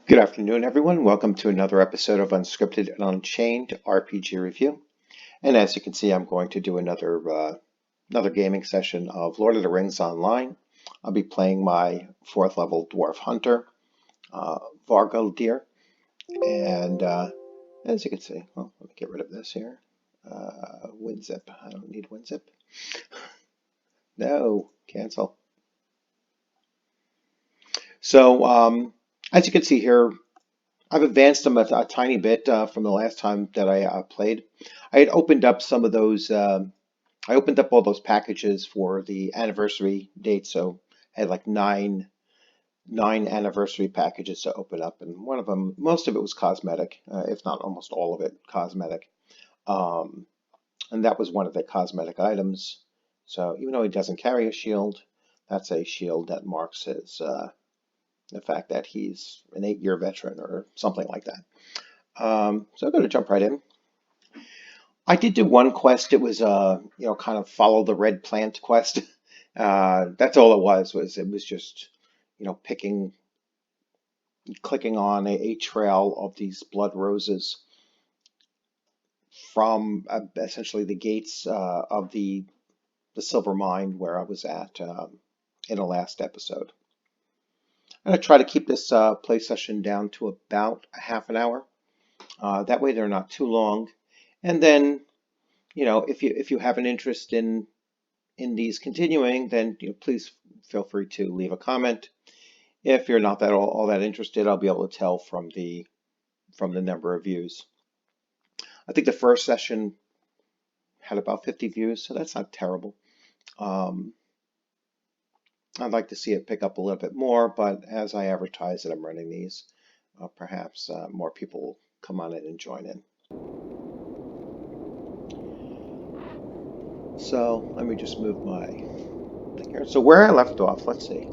Good afternoon, everyone. Welcome to another episode of Unscripted and Unchained RPG review. And as you can see, I'm going to do another gaming session of Lord of the Rings Online. I'll be playing my 4th level Dwarf Hunter, Vargaldir. And as you can see, well, let me get rid of this here. WinZip. I don't need WinZip. No, cancel. So, as you can see here, I've advanced them a tiny bit from the last time that I played. I had opened up some of those. I opened up all those packages for the anniversary date, so I had like nine anniversary packages to open up, and one of them, most of it was cosmetic, if not almost all of it cosmetic. Um, and that was one of the cosmetic items. So even though he doesn't carry a shield, that's a shield that marks his the fact that he's an 8-year veteran or something like that. So I'm going to jump right in. I did do one quest. It was kind of follow the red plant quest. That's all it was. It was just clicking on a trail of these blood roses from essentially the gates of the silver mine where I was at in the last episode. I'm going to try to keep this play session down to about a half an hour. That way they're not too long. And then, if you have an interest in these continuing, then please feel free to leave a comment. If you're not all that interested, I'll be able to tell from the number of views. I think the first session had about 50 views, so that's not terrible. I'd like to see it pick up a little bit more, but as I advertise that I'm running these, perhaps more people will come on in and join in. So let me just move my thing here. So where I left off, let's see.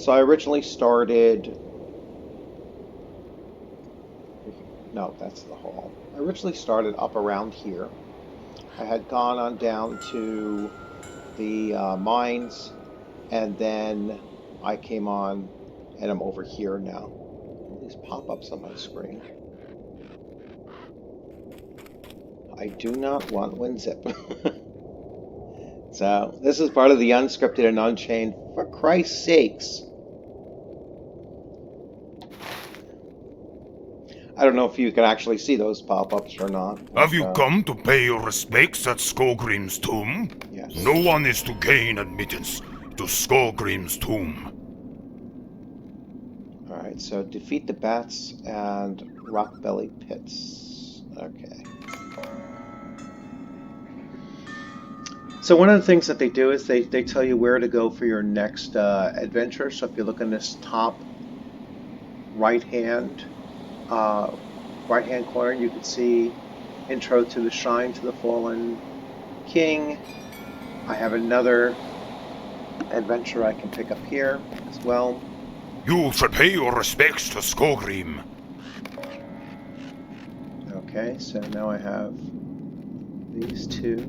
So I originally started, no, that's the hall. I originally started up around here. I had gone on down to the mines, and then I came on, and I'm over here now. All these pop-ups on my screen. I do not want WinZip. So this is part of the Unscripted and Unchained. For Christ's sakes. I don't know if you can actually see those pop-ups or not. Have you come to pay your respects at Skogrim's tomb? Yes. No one is to gain admittance to Skogrim's tomb. Alright, so defeat the bats and rock belly pits. Okay. So one of the things that they do is they tell you where to go for your next adventure. So if you look in this top right-hand corner, you can see Intro to the Shrine to the Fallen King. I have another adventure I can pick up here as well. You shall pay your respects to Skogrim. Okay, so now I have these two.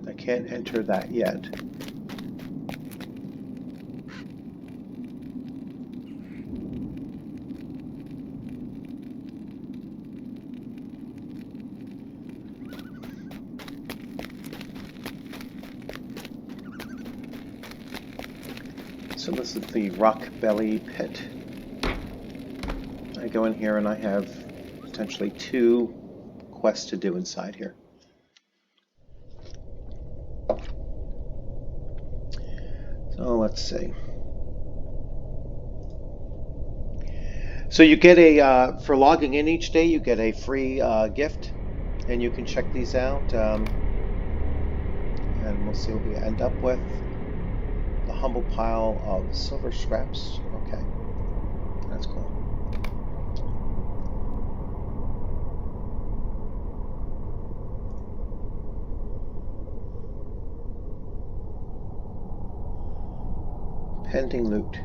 I can't enter that yet. So this is the rock belly pit. I go in here and I have potentially 2 quests to do inside here. So let's see. So you get for logging in each day, you get a free gift, and you can check these out. And we'll see what we end up with. The humble pile of silver scraps. Okay, that's cool. Pending loot.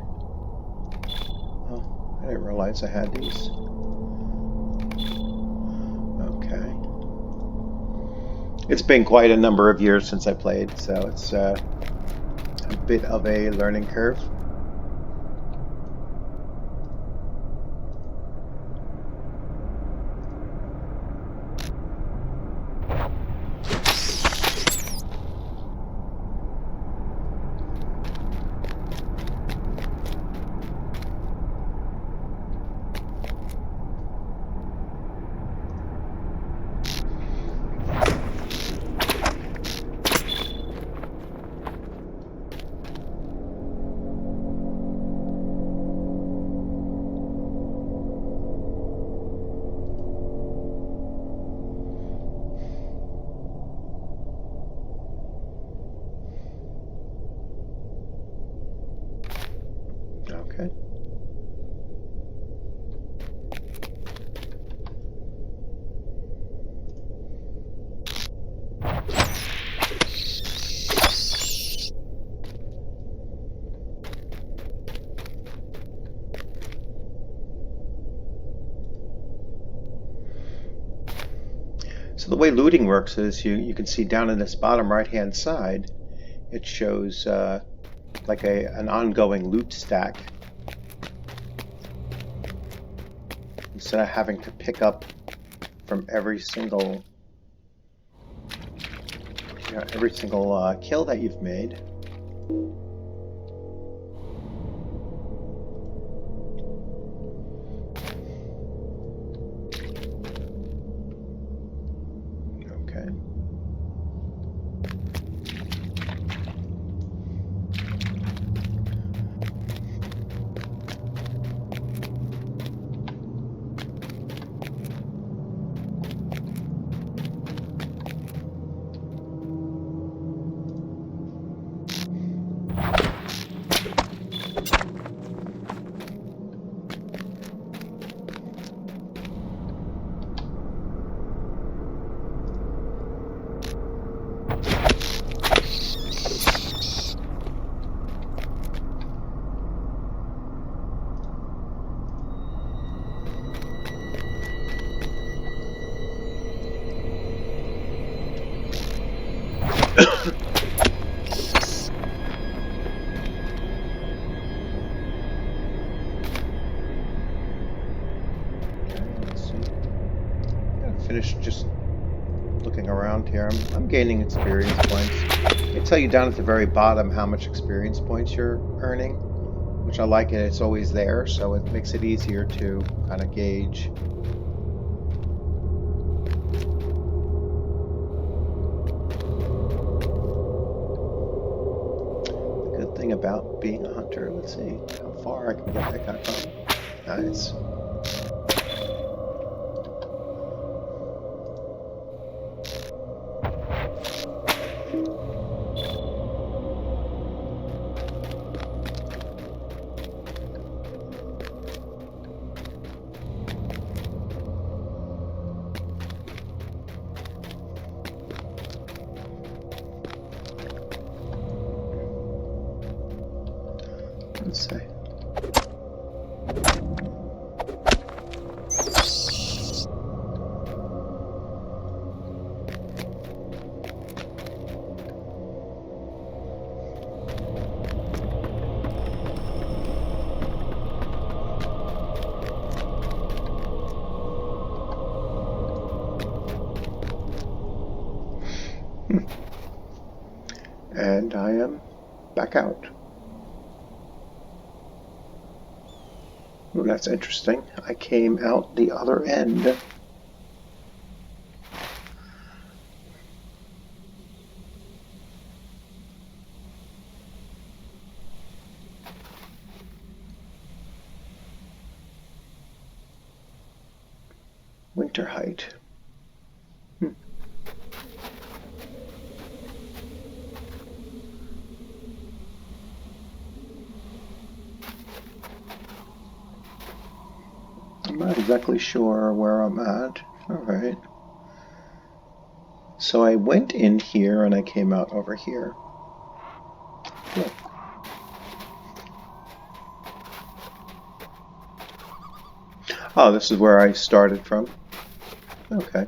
Oh, I didn't realize I had these. Okay. It's been quite a number of years since I played, so it's a bit of a learning curve. Okay. So the way looting works is you can see down in this bottom right hand side, it shows like an ongoing loot stack. Instead of having to pick up from every single kill that you've made. Okay. Finish just looking around here. I'm gaining experience points. They tell you down at the very bottom how much experience points you're earning, which I like it. It's always there, so it makes it easier to kind of gauge. The good thing about being a hunter, let's see how far I can get that guy from. Nice. Let's see. And I am back out. Well, that's interesting. I came out the other end. Winter height. I'm not exactly sure where I'm at. Alright. So I went in here and I came out over here. Cool. Oh, this is where I started from. Okay.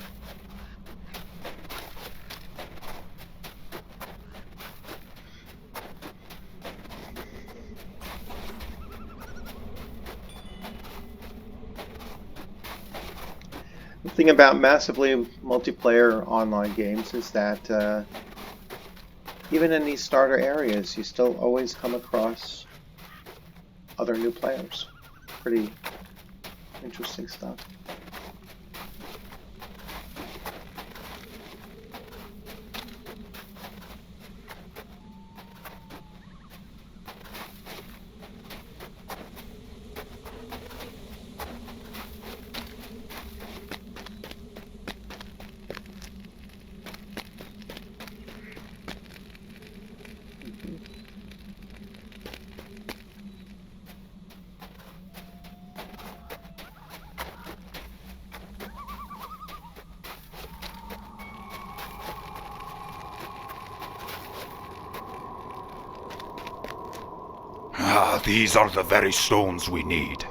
thing about massively multiplayer online games is that even in these starter areas, you still always come across other new players. Pretty interesting stuff. Ah, these are the very stones we need.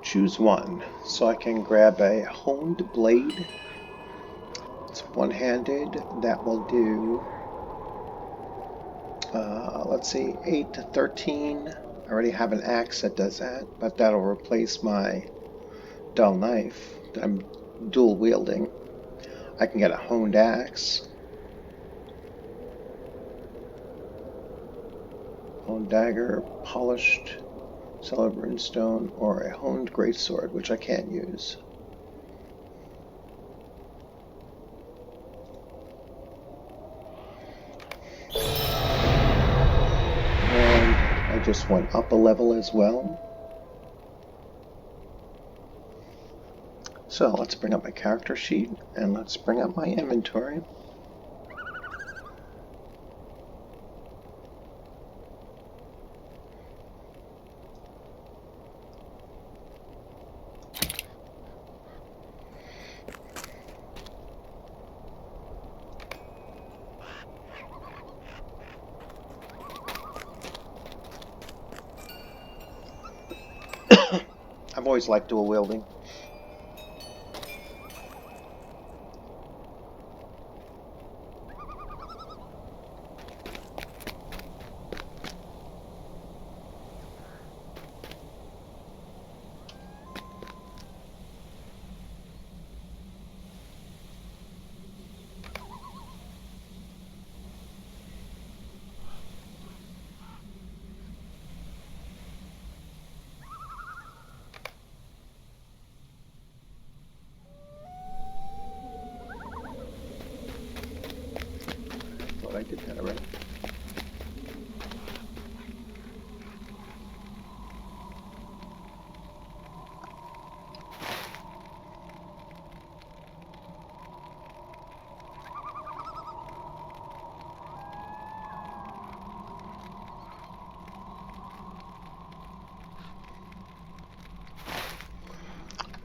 Choose one, so I can grab a honed blade. It's one-handed. That will do, let's see, 8 to 13. I already have an axe that does that, but that'll replace my dull knife that I'm dual wielding. I can get a honed axe. Honed dagger, polished silver and stone, or a honed greatsword, which I can't use. And I just went up a level as well. So let's bring up my character sheet and let's bring up my inventory. I've always liked dual wielding. I did that already.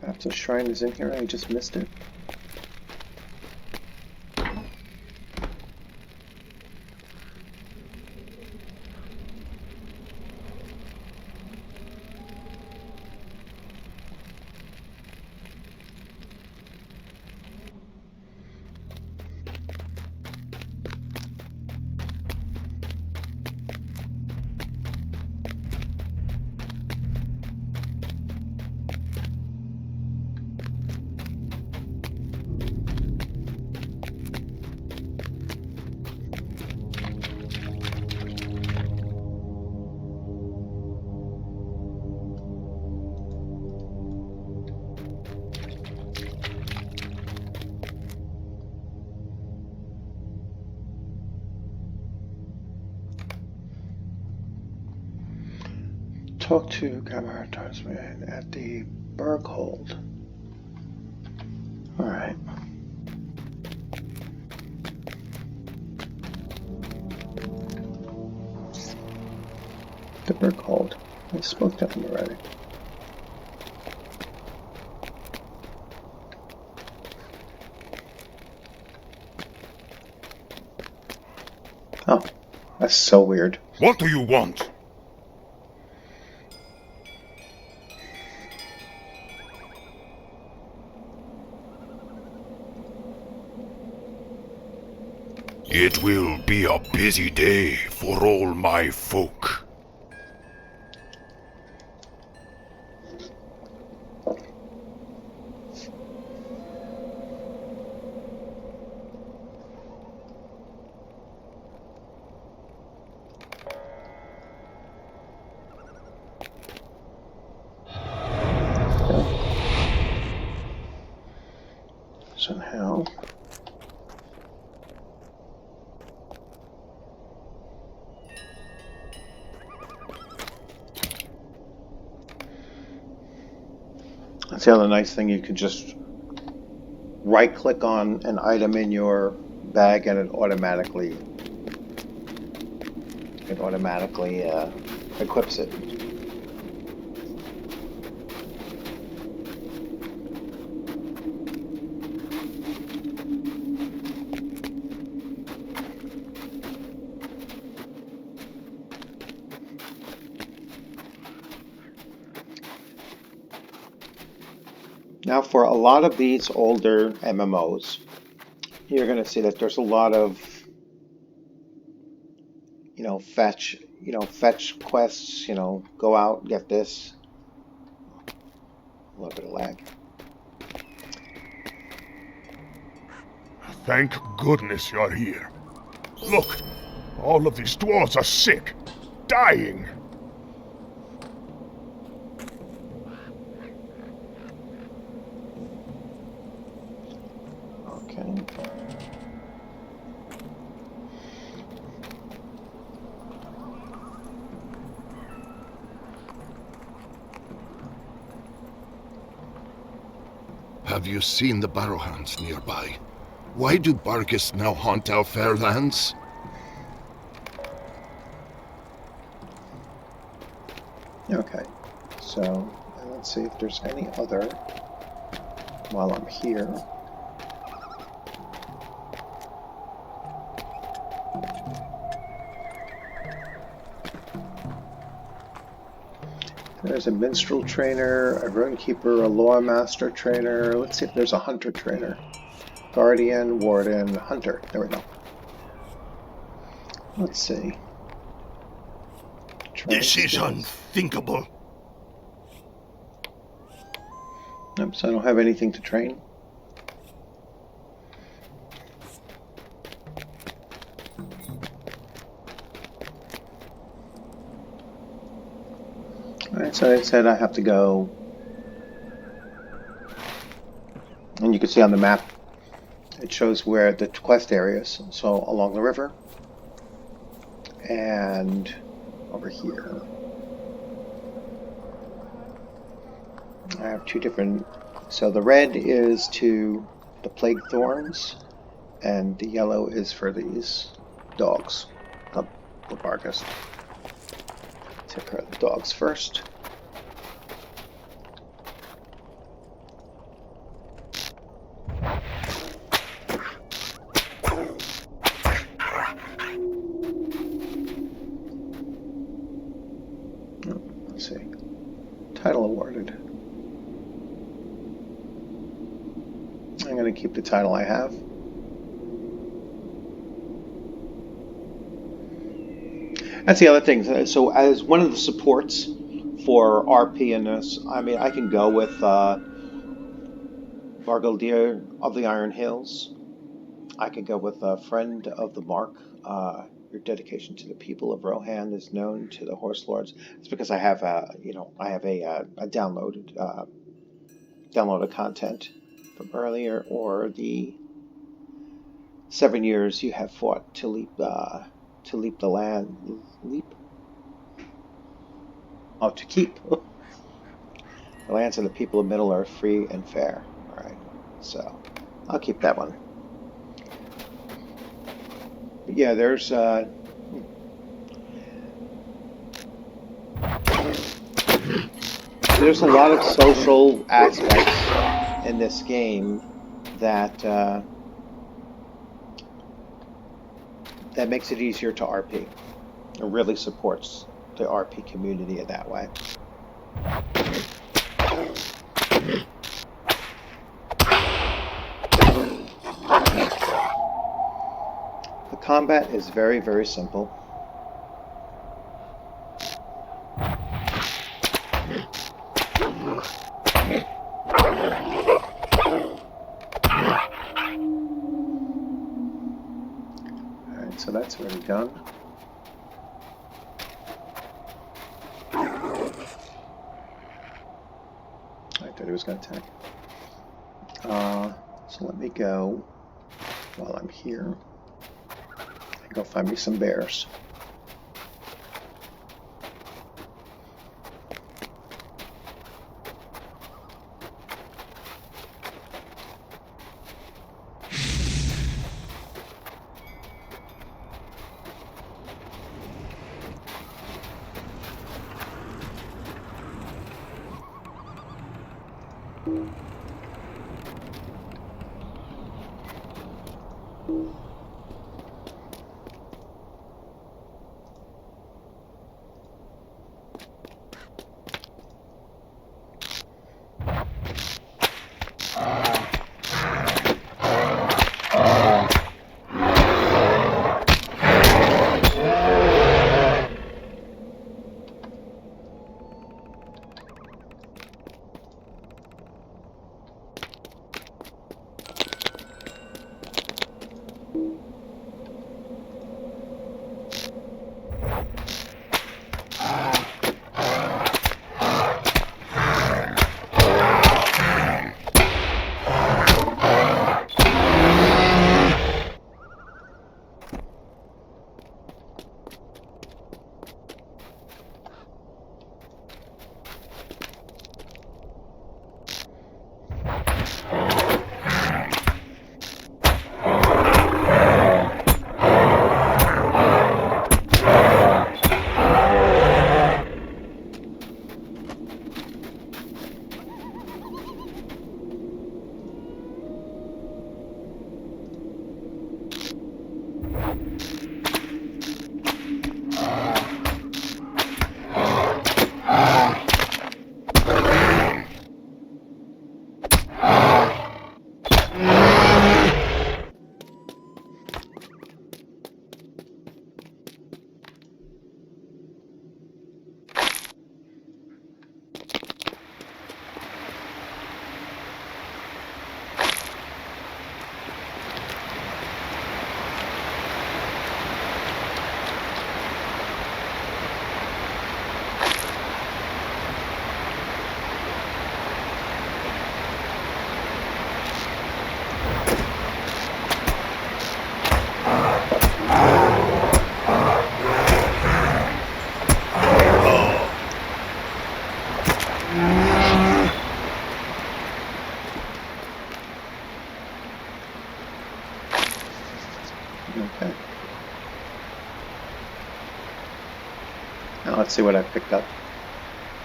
Perhaps a shrine is in here and I just missed it. Talk to Gamma Tarsman at the Berghold. Alright. The Berghold. I spoke to him already. Oh, that's so weird. What do you want? It will be a busy day for all my folk. hell? That's the other nice thing. You can just right-click on an item in your bag, and it automatically equips it. Now, for a lot of these older MMOs, you're going to see that there's a lot of, fetch quests, go out, get this. A little bit of lag. Thank goodness you're here. Look, all of these dwarves are sick, dying. Okay. Have you seen the Barrowhounds nearby? Why do Bargus now haunt our fair lands? Okay. So, let's see if there's any other while I'm here. There's a minstrel trainer, a rune keeper, a lore master trainer. Let's see if there's a hunter trainer. Guardian, warden, hunter. There we go. Let's see. This is unthinkable. Nope, so I don't have anything to train. Alright, so it said I have to go, and you can see on the map, it shows where the quest areas, so along the river, and over here. I have two different, so the red is to the plague thorns, and the yellow is for these dogs, the Vargas. Take care of the dogs first. Let's see. Title awarded. I'm going to keep the title I have. That's the other thing. So as one of the supports for RP in this, I mean, I can go with Vargaldir of the Iron Hills. I could go with Friend of the Mark. Your dedication to the people of Rohan is known to the Horse Lords. It's because I have a downloaded content from earlier, or the 7 years you have fought to leap the land. To keep the lands of the people of Middle Earth free and fair. All right, so I'll keep that one. But yeah, there's a lot of social aspects in this game that that makes it easier to RP. It really supports the RP community in that way. The combat is very, very simple. Alright, so that's already done. I thought he was going to attack. So let me go while I'm here and go find me some bears. Okay. Now let's see what I picked up.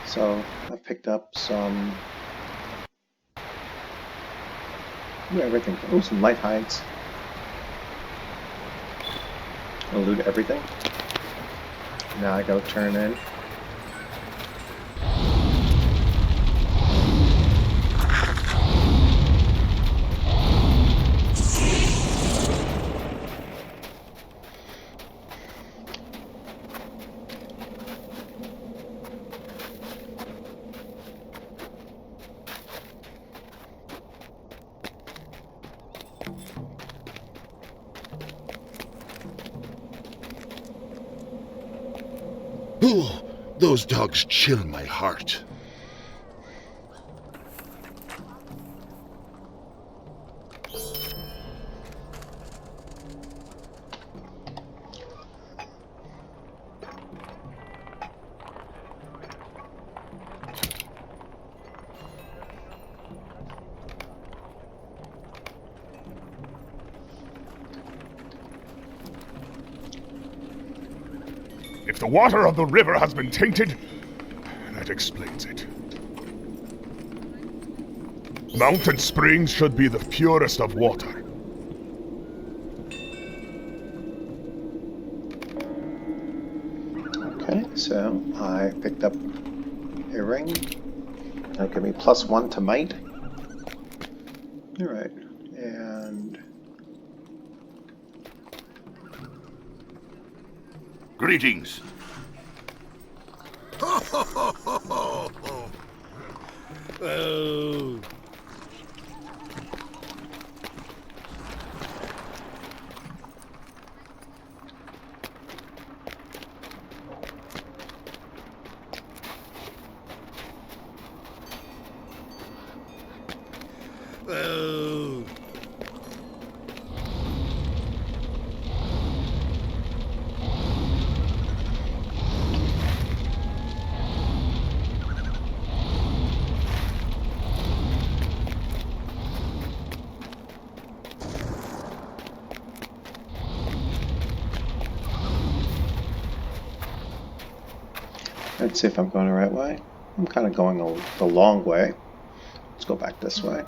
So I picked up some, everything. Oh, some light hides. I'll loot everything. Now I go turn in. Ooh, those dogs chill my heart. If the water of the river has been tainted, that explains it. Mountain springs should be the purest of water. Okay, so I picked up a ring. That'll give me +1 to might. Alright, and Greetings. Oh. Oh. Let's see if I'm going the right way. I'm kind of going the long way. Let's go back this way.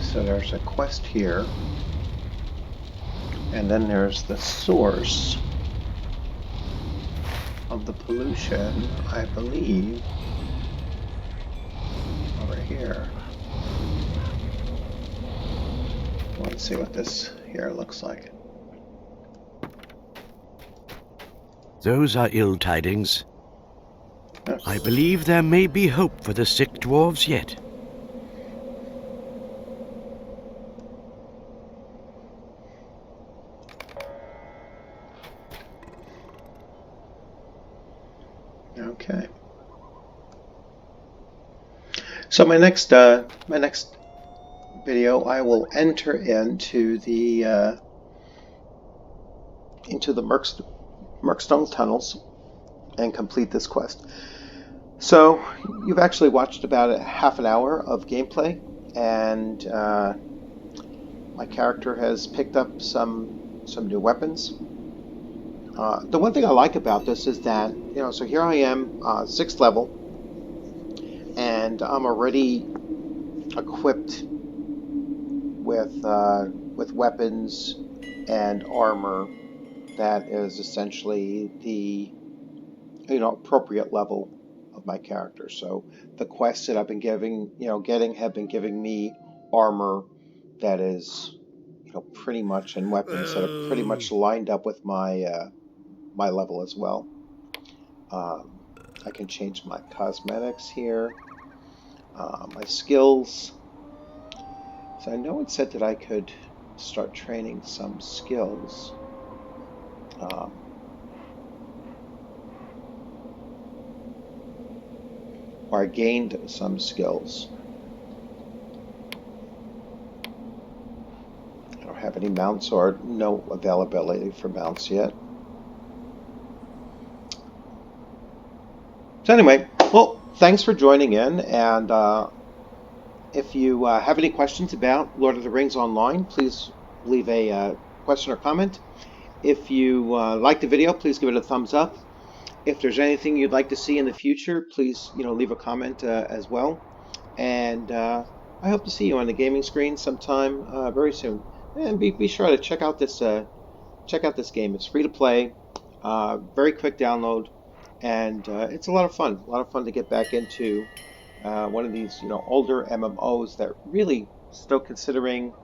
So there's a quest here, and then there's the source of the pollution, I believe, over here. Let's see what this here looks like. Those are ill tidings. I believe there may be hope for the sick dwarves yet. Okay. So my next video, I will enter into the Murkstone tunnels and complete this quest. So you've actually watched about a half an hour of gameplay, and my character has picked up some new weapons. The one thing I like about this is that, so here I am, 6th level, and I'm already equipped with weapons and armor that is essentially the appropriate level of my character. So the quests that I've been getting have been giving me armor that is pretty much, and weapons that are pretty much lined up with my level as well. I can change my cosmetics here, my skills. So I know it said that I could start training some skills. Or I gained some skills. I don't have any mounts or no availability for mounts yet. So anyway, well, thanks for joining in, and if you have any questions about Lord of the Rings Online, please leave a question or comment. If you like the video, please give it a thumbs up. If there's anything you'd like to see in the future, please leave a comment as well. And I hope to see you on the gaming screen sometime very soon. And be sure to check out this game. It's free to play, very quick download, and it's a lot of fun. A lot of fun to get back into one of these older MMOs that really still considering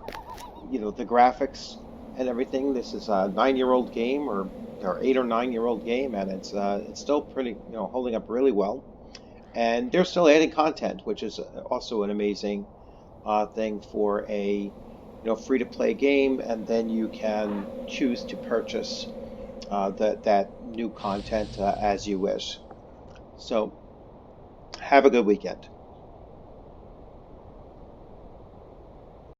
the graphics and everything. This is a 9-year-old game, or 8 or 9-year-old game, and it's still pretty holding up really well. And they're still adding content, which is also an amazing thing for a free-to-play game, and then you can choose to purchase that new content as you wish. So have a good weekend.